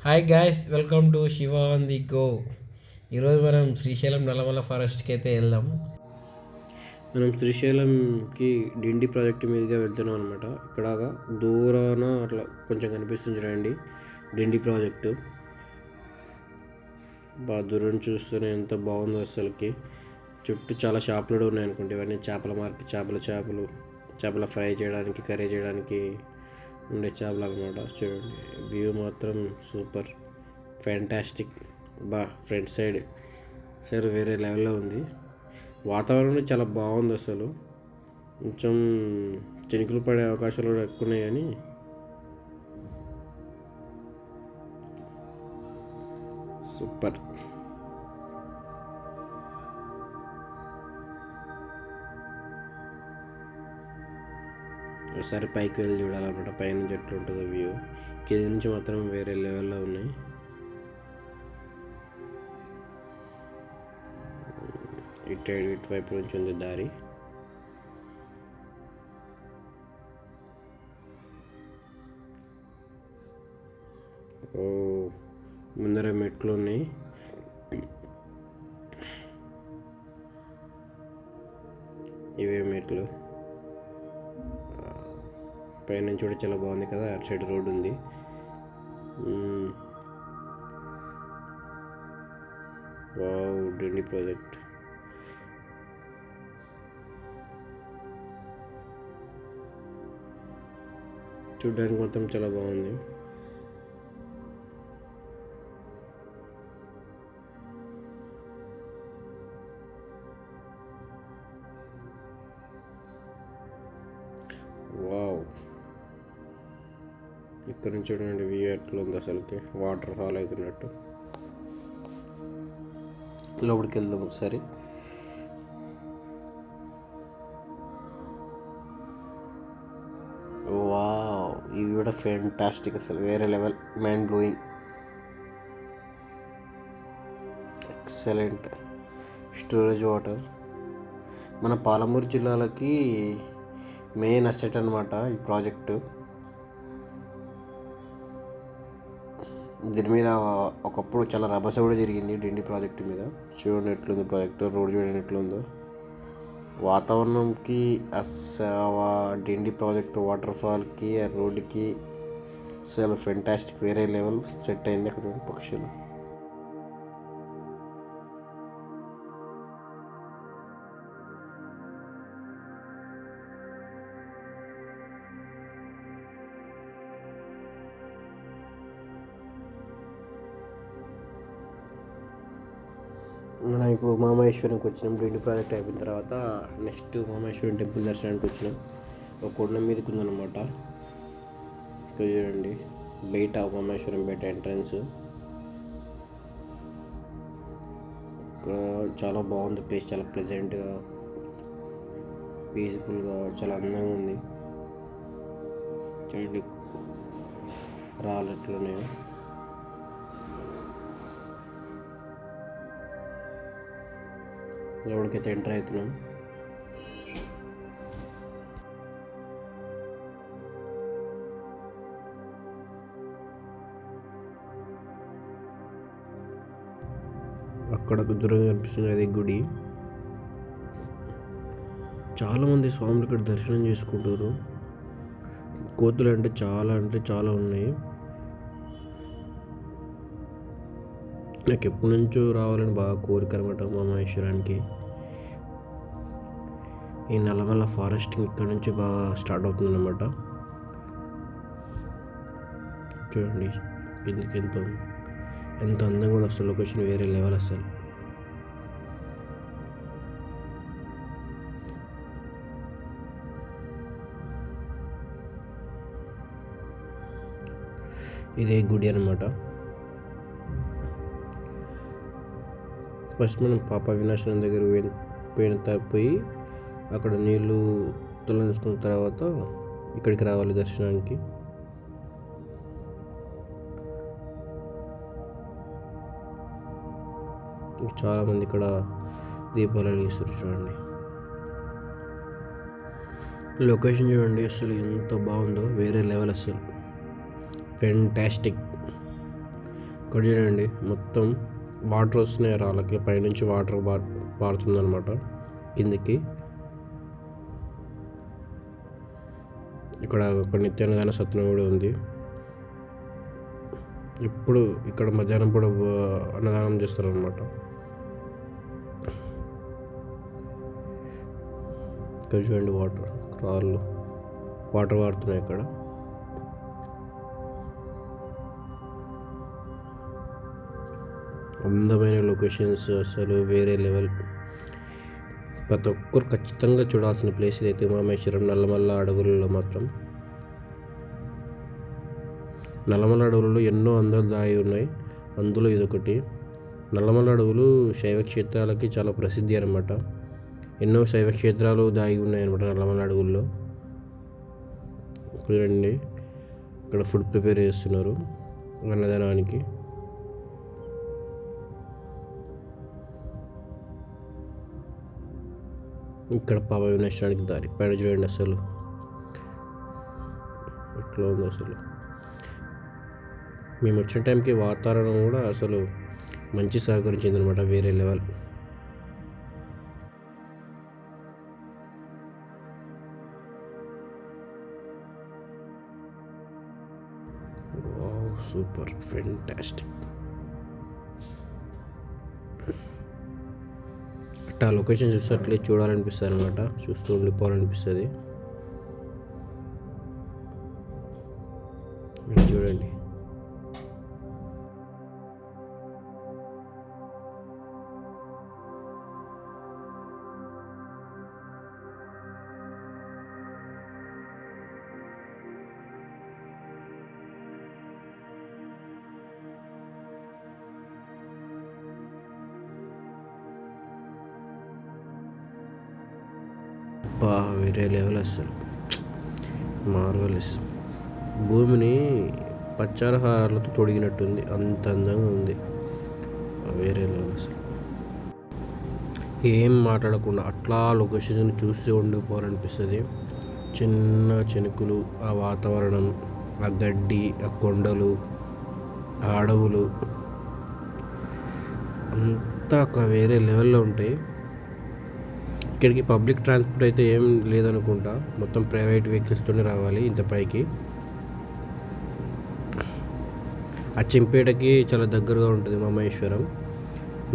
Hi guys, welcome to Shiva on the go. ఈరోజు మనం శ్రీశైలం నల్లమల్ల ఫారెస్ట్కి అయితే వెళ్దాం. మనం శ్రీశైలంకి డిండి ప్రాజెక్ట్ మీదుగా వెళ్తున్నాం అనమాట. ఇక్కడ దూరాన అట్లా కొంచెం కనిపిస్తుంది చూడండి, డిండి ప్రాజెక్టు. బాగా దూరం చూస్తూనే ఎంత బాగుందో అసలుకి. చుట్టూ చాలా షాపులు ఉన్నాయి అనుకుంటే, ఇవన్నీ చేపల మార్కెట్, చేపల ఫ్రై చేయడానికి, కర్రీ చేయడానికి ఉండే చేపలు అనమాట. చూడండి, వ్యూ మాత్రం సూపర్ ఫ్యాంటాస్టిక్. ఫ్రంట్ సైడ్ వేరే లెవెల్లో ఉంది. వాతావరణం చాలా బాగుంది అసలు. కొంచెం చినుకులు పడే అవకాశాలు కూడా ఎక్కువ ఉన్నాయి, కానీ సూపర్. ఒకసారి పైకి వెళ్ళి చూడాలన్నమాట, పైనుంచి ఎట్లుంటుందో వ్యూ. కింద నుంచి మాత్రం వేరే లెవెల్లో ఉన్నాయి. ఇటువైపు నుంచి ఉంది దారి. ఓ, ముందర మెట్లు ఉన్నాయి. ఇవే మెట్లు. పైనుంచి కూడా చాలా బాగుంది కదా. అటు సైడ్ రోడ్ ఉంది. వావ్, డిండి ప్రాజెక్ట్. చూడ్డానికి మొత్తం చాలా బాగుంది. వావ్, ఇక్కడ నుంచి చూడండి వ్యూ ఎట్లా ఉంది అసలుకి. వాటర్ ఫాల్ అవుతున్నట్టు. లోపలికి వెళ్దాం ఒకసారి. వావ్, ఇవి కూడా ఫెంటాస్టిక్ అసలు, వేరే level, mind blowing, excellent. Storage water మన పాలమూరు జిల్లాలకి మెయిన్ అసెట్ అనమాట ఈ ప్రాజెక్టు. దీని మీద ఒకప్పుడు చాలా రభస కూడా జరిగింది డిండి ప్రాజెక్టు మీద. చూడండి ఎట్లుంది ప్రాజెక్టు, రోడ్ చూడండి ఎట్లుందో. వాతావరణంకి డిండి ప్రాజెక్టు వాటర్ ఫాల్కి, ఆ రోడ్డుకి అసలు ఫెంటాస్టిక్, వేరే లెవెల్ సెట్ అయింది అక్కడ పక్షులు. మనం ఇప్పుడు ఉమామహేశ్వరంకి వచ్చినాం. డిండి ప్రాజెక్ట్ అయిపోయిన తర్వాత నెక్స్ట్ ఉమామహేశ్వరం టెంపుల్ దర్శనానికి వచ్చినాం. ఒక కొండ మీదకి ఉందన్నమాట. ఇక్కడ చూడండి, బయట ఉమామహేశ్వరం బయట ఎంట్రన్స్. ఇక్కడ చాలా బాగుంది ప్లేస్, చాలా ప్లెజెంట్గా, పీస్ఫుల్గా, చాలా అందంగా ఉంది. చూడండి రాళ్ళు ఎట్లున్నాయో. లోపలికైతే ఎంటర్ అవుతున్నాం. అక్కడ దూరంగా కనిపిస్తుంది అది గుడి. చాలామంది స్వాములు ఇక్కడ దర్శనం చేసుకుంటారు. కోతులు అంటే చాలా ఉన్నాయి. నాకు ఎప్పటి నుంచో రావాలని బాగా కోరిక అనమాట ఉమామహేశ్వరానికి. ఈ నల్లమల్ల ఫారెస్టింగ్ ఇక్కడ నుంచి బాగా స్టార్ట్ అవుతుంది అనమాట. చూడండి కిందకి ఎంత అందంగా ఉంది అసలు. లొకేషన్ వేరే లెవెల్ అసలు. ఇదే గుడి అనమాట. ఫస్ట్ మనం పాప వినాశనం దగ్గర పోయి అక్కడ నీళ్ళు తొలగించుకున్న తర్వాత ఇక్కడికి రావాలి దర్శనానికి. చాలామంది ఇక్కడ దీపాలు వెలిగిస్తారు. చూడండి లొకేషన్ చూడండి అసలు ఎంత బాగుందో, వేరే లెవెల్ అసలు, ఫెంటాస్టిక్. ఇక్కడ చూడండి మొత్తం వాటర్ వస్తున్నాయి రాళ్ళకి, పైనుంచి వాటర్ పారుతుందన్నమాట కిందికి. ఇక్కడ ఒక నిత్యాన్నదాన సత్రం కూడా ఉంది. ఇప్పుడు ఇక్కడ మధ్యాహ్నం కూడా అన్నదానం చేస్తారనమాట. ఇక్కడ చూడండి రాళ్ళు వాటర్ వాడుతున్నాయి ఇక్కడ. అందమైన లొకేషన్స్, అసలు వేరే లెవెల్. ప్రతి ఒక్కరు ఖచ్చితంగా చూడాల్సిన ప్లేస్ ఇదైతే ఉమామహేశ్వరం నల్లమల్ల అడవులలో మాత్రం. నల్లమల్ల అడవులలో ఎన్నో అందాలు దాగి ఉన్నాయి, అందులో ఇదొకటి. నల్లమల్ల అడవులు శైవ క్షేత్రాలకి చాలా ప్రసిద్ధి అనమాట. ఎన్నో శైవ క్షేత్రాలు దాగి ఉన్నాయి అనమాట నల్లమల్ల అడవుల్లో. చూడండి ఇక్కడ ఫుడ్ ప్రిపేర్ చేస్తున్నారు అన్నదానానికి. ఇక్కడ పాప వినాశనానికి దారి పైన చూడండి అసలు ఎట్లా ఉంది అసలు. మేము వచ్చిన టైంకి వాతావరణం కూడా అసలు మంచి సహకరించింది అనమాట, వేరే లెవెల్. Super fantastic. అట్లా లొకేషన్ చూస్తే అట్లే చూడాలనిపిస్తుంది అనమాట, చూస్తూ ఉండిపోవాలనిపిస్తుంది. చూడండి వేరే లెవెల్ అసలు, మార్వెలస్. భూమిని పచ్చారహారాలతో తొడిగినట్టుంది, అంత అందంగా ఉంది, వేరే లెవెల్ అసలు. ఏం మాట్లాడకుండా అట్లా లొకేషన్ చూస్తూ ఉండిపోవాలనిపిస్తుంది. చిన్న చినుకులు, ఆ వాతావరణం, ఆ గడ్డి, ఆ కొండలు, ఆ అడవులు అంతా ఒక వేరే లెవెల్లో ఉంటాయి. ఇక్కడికి పబ్లిక్ ట్రాన్స్పోర్ట్ అయితే ఏం లేదనుకుంటా, మొత్తం ప్రైవేట్ వెహికల్స్తోనే రావాలి ఇంత పైకి. అచ్చంపేటకి చాలా దగ్గరగా ఉంటుంది ఉమామహేశ్వరం.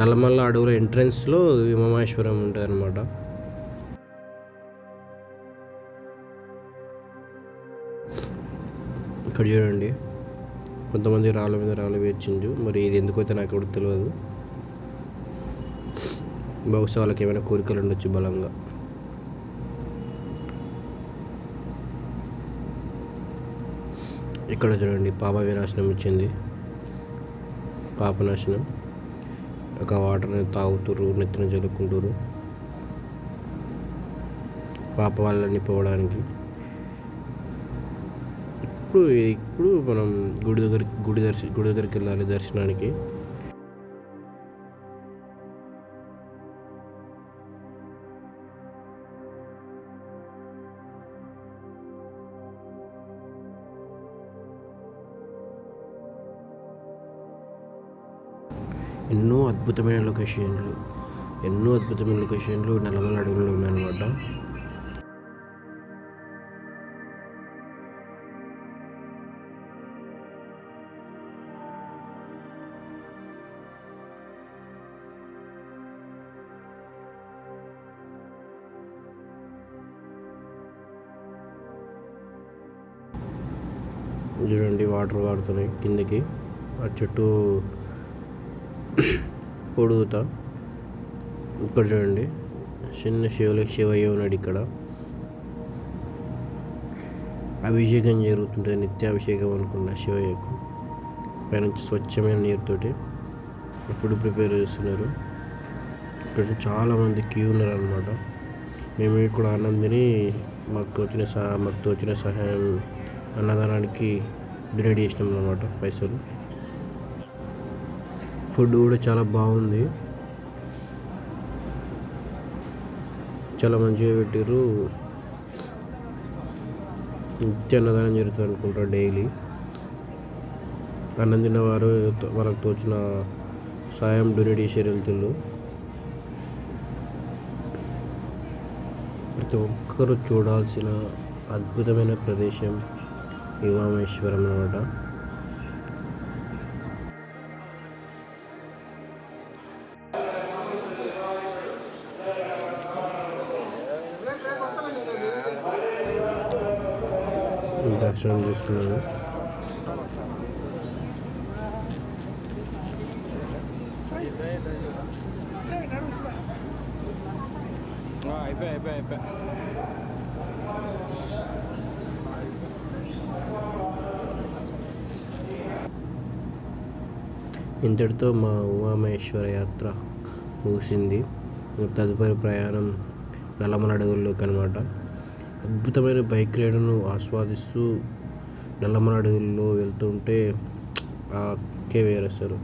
నల్లమల్ల అడవుల ఎంట్రన్స్లో ఉమామహేశ్వరం ఉంటుంది అనమాట. ఇక్కడ చూడండి కొంతమంది రాళ్ళ మీద రాళ్ళు వేచిండు, మరి ఇది ఎందుకైతే నాకు కూడా తెలియదు. బహుశా వాళ్ళకి ఏమైనా కోరికలు ఉండొచ్చు బలంగా. ఇక్కడ చూడండి పాప వినాశనం వచ్చింది, పాపనాశనం. ఒక వాటర్ని తాగుతురు, నెత్తిన చల్లుకుంటారు పాప వాళ్ళని పోవడానికి. ఇప్పుడు మనం గుడి దగ్గరికి వెళ్ళాలి దర్శనానికి. ఎన్నో అద్భుతమైన లొకేషన్లు నల్లమల్ల అడవుల్లో ఉన్నాయన్నమాట. చూడండి వాటర్ వాడుతున్నాయి కిందకి, ఆ చుట్టూ పొడుగుతా. ఇక్కడ చూడండి చిన్న శివయ్య ఉన్నాడు. ఇక్కడ అభిషేకం జరుగుతుంటుంది, నిత్యాభిషేకం అనుకున్న శివయ్యకు. పైనుంచి స్వచ్ఛమైన నీరుతోటి ఫుడ్ ప్రిపేర్ చేస్తున్నారు. ఇక్కడ చాలామంది క్యూ ఉన్నారు అనమాట. మేము ఇక్కడ అన్నం తిని మాకు తోచిన సహాయం అన్నదానానికి డొనేట్ చేసినాం అన్నమాట పైసలు. ఫుడ్ కూడా చాలా బాగుంది, చాలా మంచిగా పెట్టారు. నిత్య అన్నదానం జరుగుతుంది అనుకుంటా డైలీ. అన్నం తిన్నవారు వాళ్ళకు తోచిన సాయం డొనేట్ వెళ్తుళ్ళు. ప్రతి ఒక్కరూ చూడాల్సిన అద్భుతమైన ప్రదేశం ఉమామహేశ్వరం అన్నమాట. దర్శనం చేసుకున్నాను. ఇంతటితో మా ఉమామహేశ్వర యాత్ర ముగిసింది. తదుపరి ప్రయాణం నల్లమల అడవుల్లోకి అనమాట. అద్భుతమైన బైక్ రైడ్ను ఆస్వాదిస్తూ నల్లమల అడవుల్లో వెళ్తుంటే ఆ కే వేరు అసలు.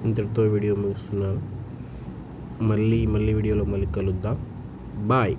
ఇంతటితో వీడియో ముగిస్తున్నాను. మళ్ళీ వీడియోలో కలుద్దాం. బాయ్.